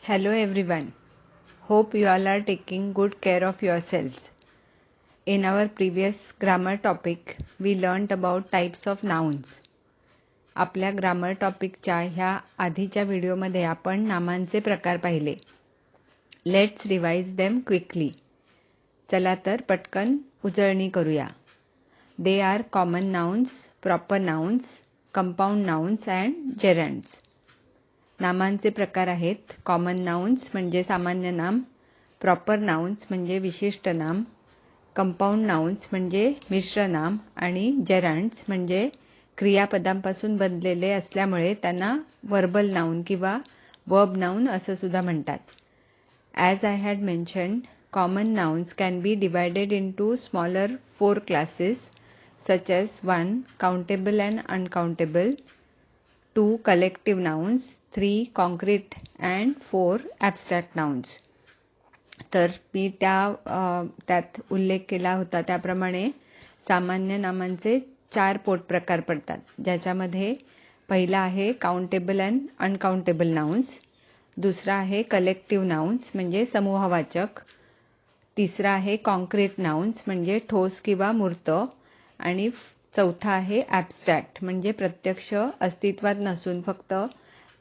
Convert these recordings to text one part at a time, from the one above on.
Hello everyone. Hope you all are taking good care of yourselves. In our previous grammar topic, we learned about types of nouns. आपल्या grammar टॉपिकच्या ह्या आधीच्या व्हिडिओमध्ये आपण नामांचे प्रकार पाहिले. Let's revise them quickly. चला तर पटकन उजळणी करूया. They are common nouns, proper nouns, compound nouns and gerunds. नामांचे प्रकार आहेत कॉमन नाउन्स म्हणजे सामान्य नाम, प्रॉपर नाउन्स म्हणजे विशिष्ट नाम, कंपाऊंड नाउन्स म्हणजे मिश्र नाम आणि जेरंड्स म्हणजे क्रियापदांपासून बनलेले असल्यामुळे त्यांना वर्बल नाउन किंवा वर्ब नाउन असं सुद्धा म्हणतात. As I had mentioned, common nouns can be divided into smaller 4 classes such as 1. Countable and uncountable, 2. Collective nouns, 3. Concrete and 4. Abstract nouns. तर मी त्यात उल्लेख केला होता त्याप्रमाणे सामान्य नामांचे 4 पोटप्रकार पडतात, ज्याच्यामध्ये पहिला आहे काउंटेबल अँड अनकाउंटेबल नाउन्स, दुसरा आहे कलेक्टिव्ह नाउन्स म्हणजे समूहवाचक, तिसरा आहे कॉन्क्रीट नाउन्स म्हणजे ठोस किंवा मूर्त, आणि चौथा आहे ॲब्स्ट्रॅक्ट म्हणजे प्रत्यक्ष अस्तित्वात नसून फक्त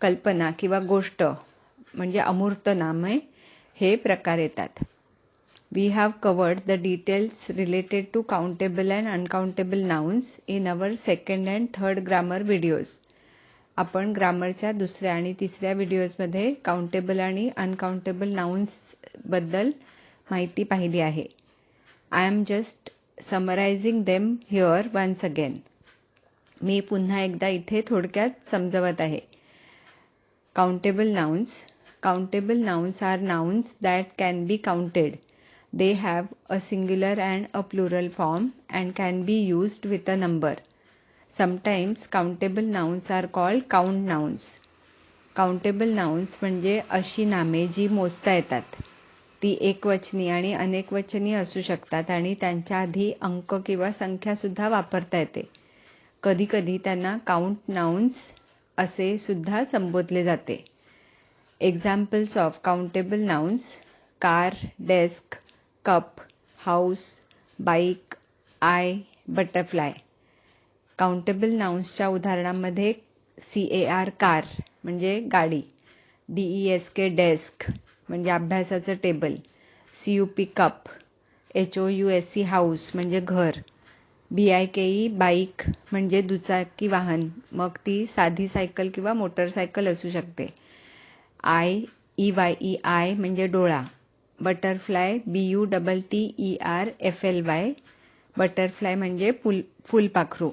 कल्पना किंवा गोष्ट म्हणजे अमूर्त नामे हे प्रकार येतात. We have covered the details related to countable and uncountable nouns in our second and third grammar videos. आपण ग्रामरच्या दुसऱ्या आणि तिसऱ्या व्हिडिओजमध्ये काउंटेबल आणि अनकाउंटेबल नाउन्स बद्दल माहिती पाहिली आहे. I am just summarising them here once again. मी पुन्हा एकदा इथे थोडक्यात समजवत आहे. Countable nouns. Countable nouns are nouns that can be counted. They have a singular and a plural form and can be used with a number. Sometimes countable nouns are called count nouns. Countable nouns म्हणजे अशी नामे जी मोजता येतात. ती एकवचनी आणि अनेकवचनी असू शकतात आणि त्यांच्या आधी अंक किंवा संख्या सुद्धा वापरता येते. कधीकधी त्यांना काउंट नाउन्स असे सुद्धा संबोधले जाते. Examples of countable nouns: car, desk, cup, house, bike, eye, butterfly. Countable nounsच्या उदाहरणांमध्ये CAR कार म्हणजे गाडी, DESK डेस्क म्हणजे अभ्यासाचं table, CUP cup, HOUSE house म्हणजे घर, BIKE बाईक म्हणजे दुचाकी वाहन, मग ती साधी सायकल किंवा मोटरसायकल असू शकते. IEYEI म्हणजे डोळा, बटरफ्लाय BUTTERFLY बटरफ्लाय म्हणजे फुलपाखरू.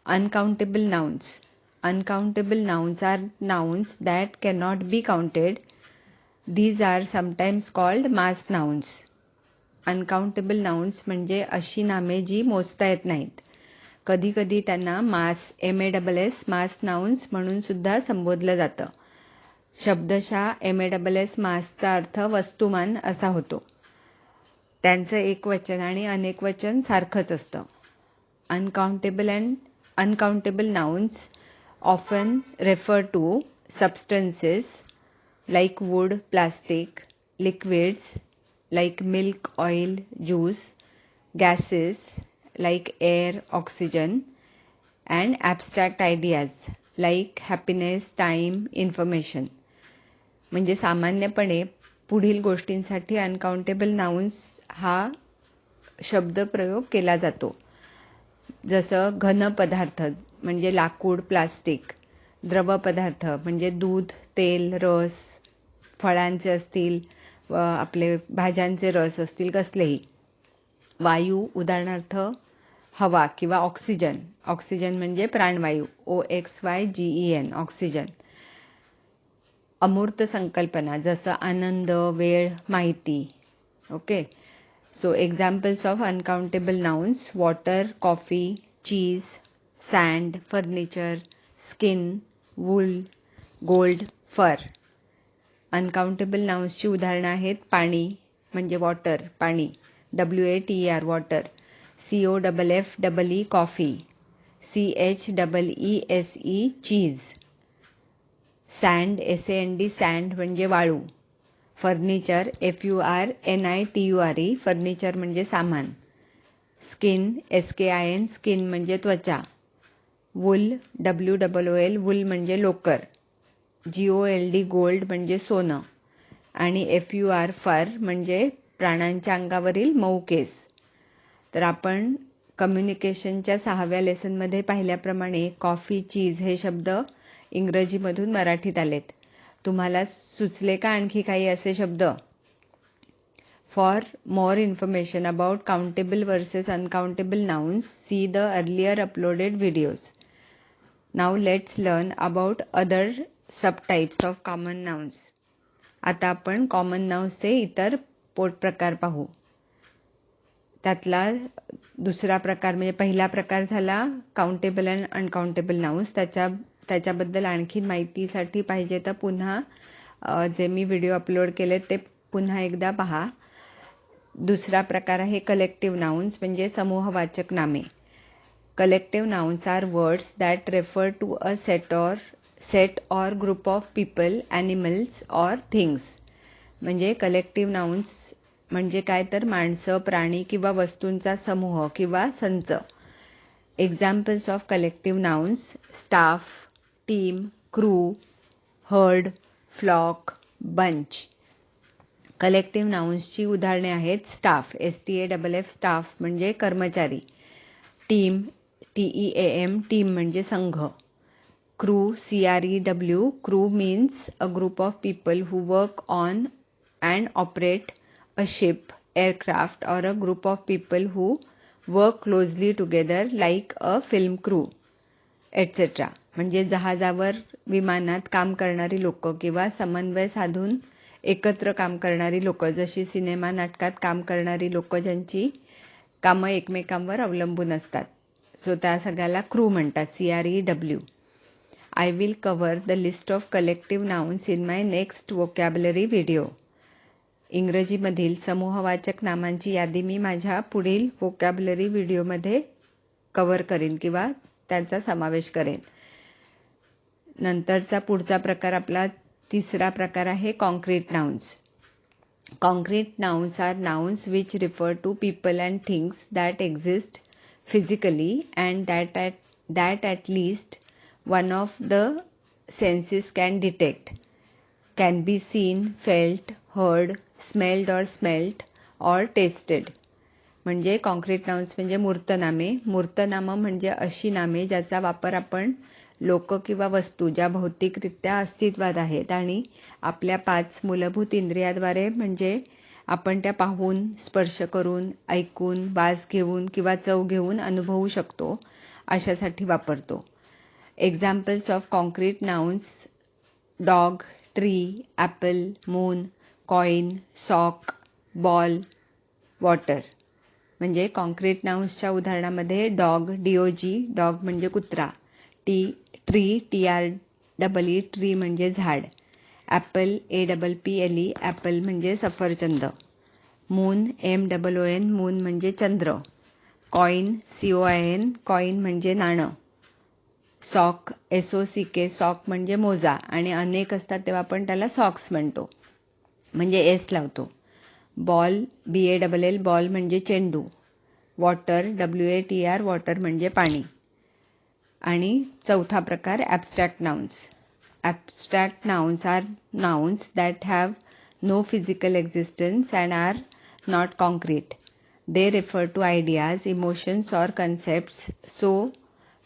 Uncountable nouns. Uncountable nouns are nouns that cannot be counted. These are sometimes called mass nouns. Uncountable nouns म्हणजे अशी नामे जी मोजता येत नाहीत. कधीकधी त्यांना मास MASS मास नाउन्स म्हणून सुद्धा संबोधलं जातं. शब्दशः MASS मासचा अर्थ वस्तुमान असा होतो. त्यांचं एकवचन आणि अनेकवचन सारखंच असतं. Uncountable nouns often refer to substances like wood, plastic, liquids like milk, oil, juice, gases like air, oxygen, and abstract ideas like happiness, time, information. म्हणजे सामान्यपणे पुढील गोष्टींसाठी अनकाउंटेबल नाउन्स हा शब्दप्रयोग केला जातो. जसं घन पदार्थ म्हणजे लाकूड, प्लास्टिक, द्रव पदार्थ म्हणजे दूध, तेल, रस, फळांचे असतील, आपले भाज्यांचे रस असतील कसलेही, वायू उदाहरणार्थ हवा किंवा ऑक्सिजन, ऑक्सिजन म्हणजे प्राणवायू OXYGEN ऑक्सिजन. अमूर्त संकल्पना जसं आनंद, वेळ, माहिती. Okay, so examples of uncountable nouns: water, coffee, cheese, sand, furniture, skin, wool, gold, fur. Uncountable नाउन्सची उदाहरणं आहेत पाणी म्हणजे वॉटर पाणी, WATER water, COFFE coffee, CHEESE चीज, सँड SAND सँड म्हणजे वाळू. फर्निचर FURNITURE फर्निचर म्हणजे सामान. स्किन SKIN स्किन म्हणजे त्वचा. वूल WOOL वूल म्हणजे लोकर. GOLD गोल्ड म्हणजे सोनं. आणि FUR फर म्हणजे प्राण्यांच्या अंगावरील मऊ केस. तर आपण कम्युनिकेशनच्या 6व्या लेसनमध्ये पाहिल्याप्रमाणे कॉफी, चीज हे शब्द इंग्रजीमधून मराठीत आलेत. तुम्हाला सुचले का आणखी काही असे शब्द? For more information about countable versus uncountable nouns, see the earlier uploaded videos. Now let's learn about other subtypes of common nouns. आता आपण कॉमन नाउन्सचे इतर पोटप्रकार पाहू. त्यातला दुसरा प्रकार म्हणजे पहिला प्रकार झाला काउंटेबल अँड अनकाउंटेबल नाउन्स. त्याच्याबद्दल आणखी माहितीसाठी पाहिजे तर पुन्हा जे मी व्हिडिओ अपलोड केले ते पुन्हा एकदा पहा. दुसरा प्रकार आहे कलेक्टिव्ह नाउन्स म्हणजे समूहवाचक नामे. Collective nouns are words that refer to a set or group of people, animals or things. म्हणजे कलेक्टिव्ह नाउन्स म्हणजे काय तर माणसं, प्राणी किंवा वस्तूंचा समूह किंवा संच. Examples of collective nouns: staff, team, crew, herd, flock, bunch. Collective नाउन्सची उदाहरणे आहेत स्टाफ STAFF स्टाफ म्हणजे कर्मचारी. टीम TEAM टीम म्हणजे संघ. Crew CREW crew means a group of people who work on and operate a ship, aircraft or a group of people who work closely together like a film crew, etc. म्हणजे जहाजावर, विमानात काम करणारी लोक किंवा समन्वय साधून एकत्र काम करणारी लोक, जशी सिनेमा नाटकात काम करणारी लोक ज्यांची कामं एकमेकांवर अवलंबून असतात. सो त्या सगळ्याला क्रू म्हणतात CREW. I will cover the list of collective nouns in my next vocabulary video. इंग्रजीमधील समूहवाचक नामांची यादी मी माझ्या पुढील व्होकॅब्युलरी व्हिडिओमध्ये कव्हर करेन किंवा त्यांचा समावेश करेन. नंतरचा पुढचा प्रकार आपला तिसरा प्रकार आहे concrete nouns. Concrete nouns are nouns which refer to people and things that exist physically and that at least one of the senses can detect, can be seen, felt, heard, smelled or tasted. म्हणजे concrete nouns म्हणजे मूर्त नामे. मूर्त नामं म्हणजे अशी नामे ज्याचा वापर आपण लोक किंवा वस्तू ज्या भौतिकरित्या अस्तित्वात आहेत आणि आपल्या 5 मूलभूत इंद्रियाद्वारे म्हणजे आपण त्या पाहून, स्पर्श करून, ऐकून, वास घेऊन किंवा चव घेऊन अनुभवू शकतो अशासाठी वापरतो. Examples of concrete nouns: dog, tree, apple, moon, coin, sock, ball, water. म्हणजे कॉन्क्रीट नाउन्सच्या उदाहरणामध्ये डॉग DOG डॉग म्हणजे कुत्रा. ट्री TREE ट्री म्हणजे झाड. ॲपल APPLE ॲपल म्हणजे सफरचंद. मून MOON मून म्हणजे चंद्र. कॉइन COIN कॉइन म्हणजे नाणं. सॉक SOCK सॉक म्हणजे मोजा आणि अनेक असतात तेव्हा आपण त्याला सॉक्स म्हणतो म्हणजे S लावतो. बॉल BALL बॉल म्हणजे चेंडू. वॉटर WATR वॉटर म्हणजे पाणी. आणि चौथा प्रकार abstract nouns. Abstract nouns are nouns that have no physical existence and are not concrete. They refer to ideas, emotions or concepts, so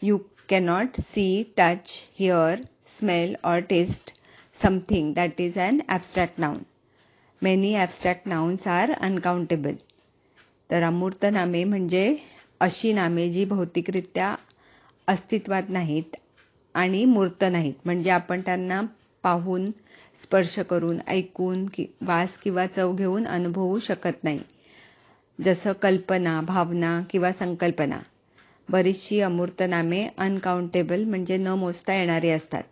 you cannot see, touch, hear, smell or taste something that is an abstract noun. Many abstract nouns are uncountable. तर अमूर्त नामे म्हणजे अशी नामे जी भौतिकरित्या अस्तित्वात नाहीत आणि मूर्त नाहीत, म्हणजे आपण त्यांना पाहून, स्पर्श करून, ऐकून, वास किंवा चव घेऊन अनुभवू शकत नाही. जसं कल्पना, भावना किंवा संकल्पना. बरीचशी अमूर्त नामे अनकाउंटेबल म्हणजे न मोजता येणारी असतात.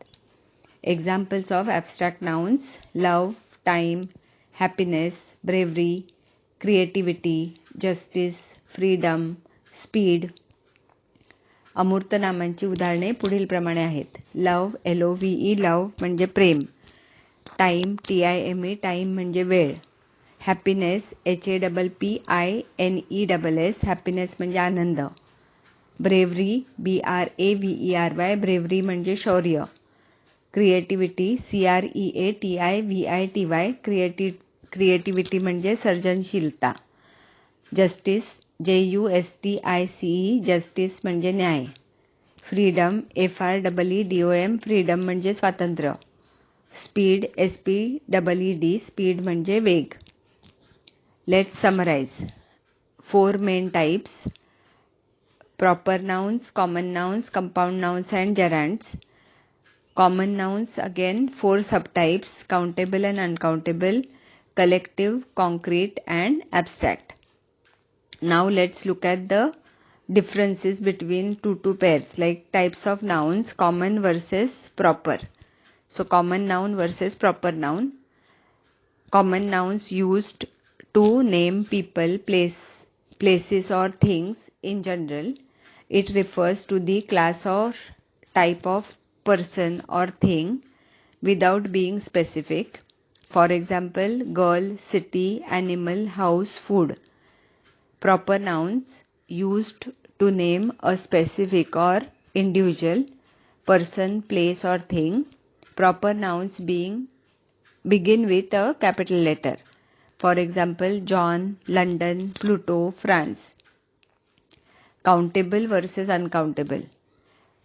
Examples of abstract nouns: love, time, happiness, bravery, creativity, justice, freedom, speed. अमूर्त नामांची उदाहरणे पुढीलप्रमाणे आहेत. लव, LOVE, लव म्हणजे प्रेम. टाइम, TIME, टाइम म्हणजे वेळ. हॅपीनेस, HAPPINESS, हॅपीनेस म्हणजे आनंद. ब्रेव्हरी, BRAVERY, ब्रेव्हरी म्हणजे शौर्य. क्रिएटिव्हिटी, CREATIVITY, क्रिएटिव्हिटी म्हणजे सर्जनशीलता. जस्टिस, JUSTICE, जस्टिस म्हणजे न्याय. फ्रीडम, FREEDOM, फ्रीडम म्हणजे स्वातंत्र्य. स्पीड, SPEED, स्पीड म्हणजे वेग. Let's summarise. 4 main types: proper nouns, common nouns, compound nouns and gerunds. Common nouns, again 4 subtypes: countable and uncountable, collective, concrete and abstract. Now let's look at the differences between two pairs, like types of nouns, common versus proper. So common noun versus proper noun. Common nouns used to name people, places or things in general. It refers to the class or type of person or thing without being specific. For example, girl, city, animal, house, food. Proper nouns used to name a specific or individual person, place or thing. Proper nouns begin with a capital letter. For example, John, London, Pluto, France. Countable versus uncountable.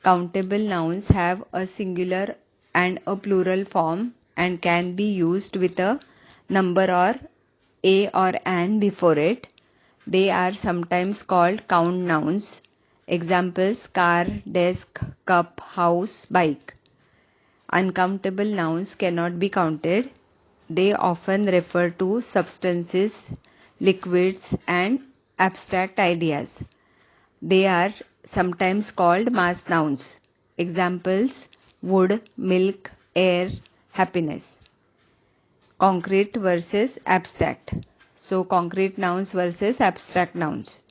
Countable nouns have a singular and a plural form and can be used with a number or a or an before it. They are sometimes called count nouns. Examples: car, desk, cup, house, bike. Uncountable nouns cannot be counted. They often refer to substances, liquids, and abstract ideas. They are sometimes called mass nouns. Examples: wood, milk, air, happiness. Concrete versus abstract. So concrete nouns versus abstract nouns.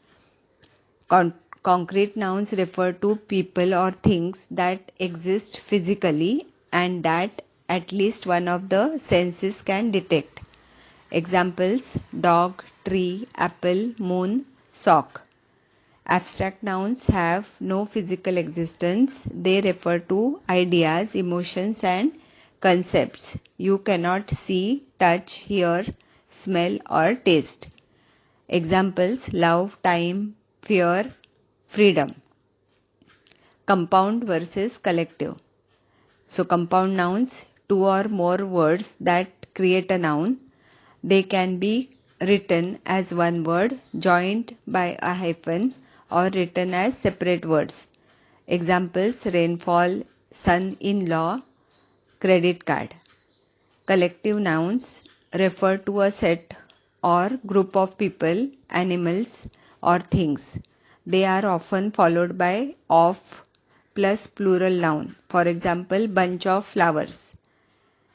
Concrete nouns refer to people or things that exist physically and that at least one of the senses can detect. Examples: dog, tree, apple, moon, sock. Abstract nouns have no physical existence. They refer to ideas, emotions and concepts you cannot see, touch, hear, smell or taste. Examples: love, time, fear, freedom. Compound versus collective. So compound nouns, 2 or more words that create a noun. They can be written as one word joined by a hyphen or written as separate words. Examples: rainfall, son-in-law, credit card. Collective nouns refer to a set or group of people, animals or things. They are often followed by of plus plural noun. For example, bunch of flowers.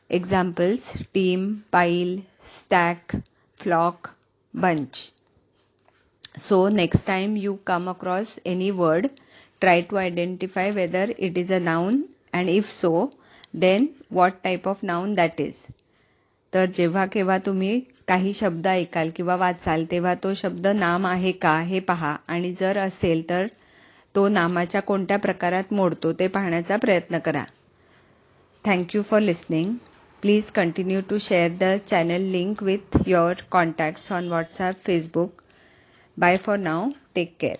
Examples: team, pile, stack, flock, bunch. So next time you come across any word, try to identify whether it is a noun and if so, then what type of noun that is. तर जेव्हा केव्हा तुम्ही काही शब्द ऐकाल किंवा वाचाल तेव्हा तो शब्द नाम आहे का हे पहा आणि जर असेल तर तो नामाच्या कोणत्या प्रकारात मोडतो ते पाहण्याचा प्रयत्न करा. Thank you for listening. Please continue to share the channel link with your contacts on WhatsApp, Facebook. Bye for now. Take care.